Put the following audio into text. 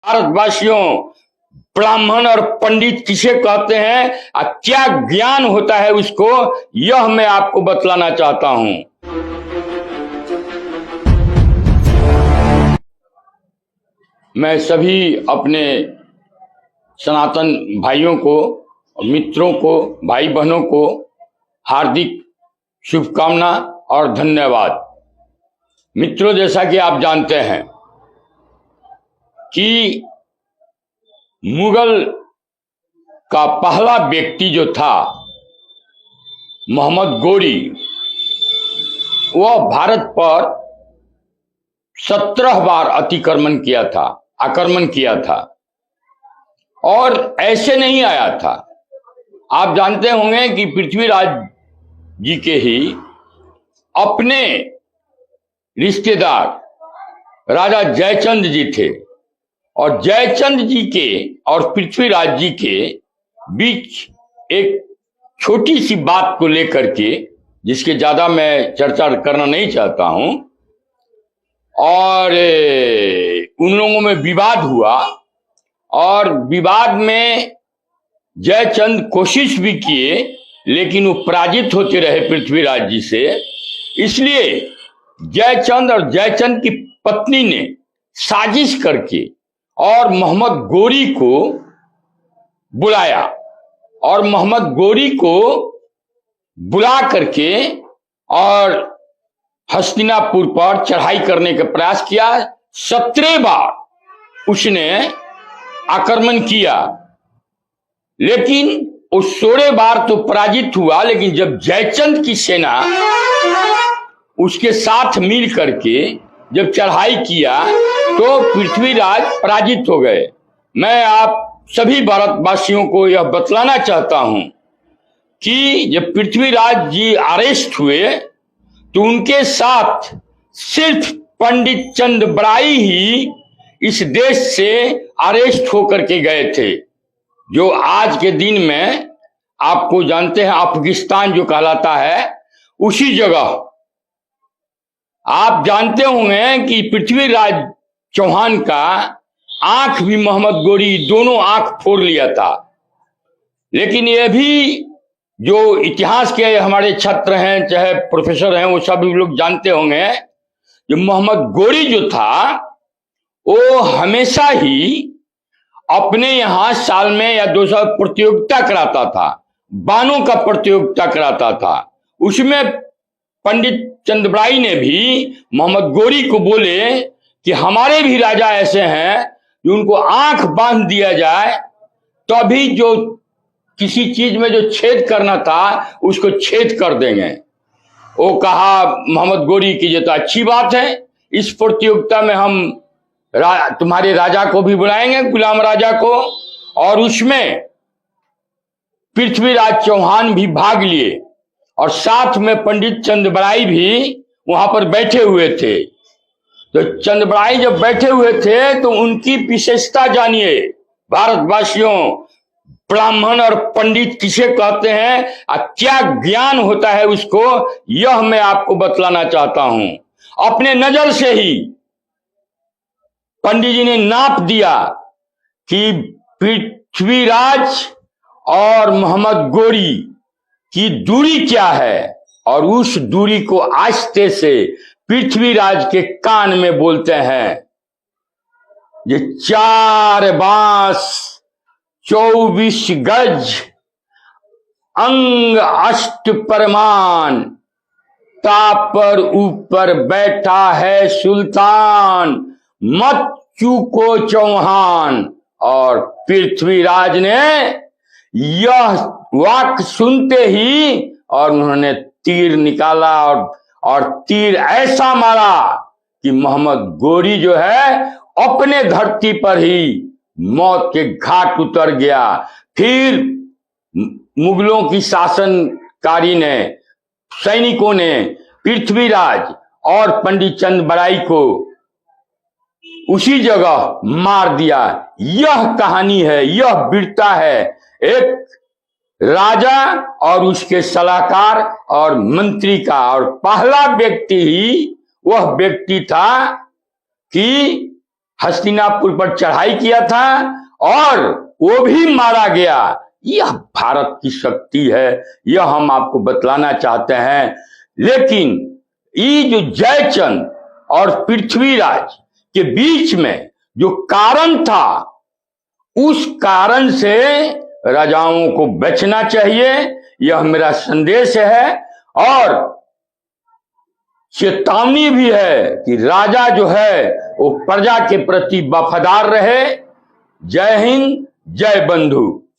भारतवासियों, ब्राह्मण और पंडित किसे कहते हैं और क्या ज्ञान होता है उसको, यह मैं आपको बतलाना चाहता हूं। मैं सभी अपने सनातन भाइयों को, मित्रों को, भाई बहनों को हार्दिक शुभकामना और धन्यवाद। मित्रों, जैसा कि आप जानते हैं कि मुगल का पहला व्यक्ति जो था मोहम्मद गोरी, वह भारत पर 17 बार आक्रमण किया था और ऐसे नहीं आया था। आप जानते होंगे कि पृथ्वीराज जी के ही अपने रिश्तेदार राजा जयचंद जी थे और जयचंद जी के और पृथ्वीराज जी के बीच एक छोटी सी बात को लेकर के, जिसके ज्यादा मैं चर्चा करना नहीं चाहता हूं, और उन लोगों में विवाद हुआ और विवाद में जयचंद कोशिश भी किए लेकिन वो पराजित होते रहे पृथ्वीराज जी से। इसलिए जयचंद और जयचंद की पत्नी ने साजिश करके और मोहम्मद गोरी को बुलाया और मोहम्मद गोरी को बुला करके और हस्तिनापुर पर चढ़ाई करने का प्रयास किया। 17 बार उसने आक्रमण किया, लेकिन वो 16 बार तो पराजित हुआ। लेकिन जब जयचंद की सेना उसके साथ मिल करके जब चढ़ाई किया तो पृथ्वीराज पराजित हो गए। मैं आप सभी भारतवासियों को यह बतलाना चाहता हूं कि जब पृथ्वीराज जी अरेस्ट हुए तो उनके साथ सिर्फ पंडित चंद बड़ाई ही इस देश से अरेस्ट होकर के गए थे, जो आज के दिन में आपको जानते हैं अफगानिस्तान जो कहलाता है, उसी जगह। आप जानते होंगे कि पृथ्वीराज चौहान का आंख भी मोहम्मद गोरी दोनों आंख फोड़ लिया था। लेकिन यह भी जो इतिहास के हमारे छात्र हैं चाहे प्रोफेसर हैं वो सभी लोग जानते होंगे, जो मोहम्मद गोरी जो था वो हमेशा ही अपने यहाँ साल में या 2 साल प्रतियोगिता कराता था, बानों का प्रतियोगिता कराता था। उसमें पंडित चंद्रबड़ाई ने भी मोहम्मद गोरी को बोले कि हमारे भी राजा ऐसे हैं कि उनको आंख बांध दिया जाए तभी जो किसी चीज में जो छेद करना था उसको छेद कर देंगे। वो कहा मोहम्मद गोरी की, ये तो अच्छी बात है, इस प्रतियोगिता में हम तुम्हारे राजा को भी बुलाएंगे, गुलाम राजा को। और उसमें पृथ्वीराज चौहान भी भाग लिए और साथ में पंडित चंद्रबड़ाई भी वहां पर बैठे हुए थे। तो चंद्रबड़ाई जब बैठे हुए थे तो उनकी विशेषता जानिए भारतवासियों, ब्राह्मण और पंडित किसे कहते हैं और क्या ज्ञान होता है उसको, यह मैं आपको बतलाना चाहता हूं। अपने नजर से ही पंडित जी ने नाप दिया कि पृथ्वीराज और मोहम्मद गोरी की दूरी क्या है और उस दूरी को आस्ते से पृथ्वीराज के कान में बोलते हैं, ये 4 बांस 24 गज अंग अष्ट परमान, तापर ऊपर बैठा है सुल्तान, मत चूको चौहान। और पृथ्वीराज ने यह वाक्य सुनते ही और उन्होंने तीर निकाला और तीर ऐसा मारा कि मोहम्मद गोरी जो है अपने धरती पर ही मौत के घाट उतर गया। फिर मुगलों की शासनकारी ने, सैनिकों ने पृथ्वीराज और पंडित चंद बड़ाई को उसी जगह मार दिया। यह कहानी है, यह वीरता है एक राजा और उसके सलाहकार और मंत्री का। और पहला व्यक्ति ही वह व्यक्ति था कि हस्तिनापुर पर चढ़ाई किया था और वो भी मारा गया। यह भारत की शक्ति है, यह हम आपको बतलाना चाहते हैं। लेकिन ये जो जयचंद और पृथ्वीराज के बीच में जो कारण था, उस कारण से राजाओं को बचना चाहिए। यह मेरा संदेश है और चेतावनी भी है कि राजा जो है वो प्रजा के प्रति वफादार रहे। जय हिंद, जय बंधु।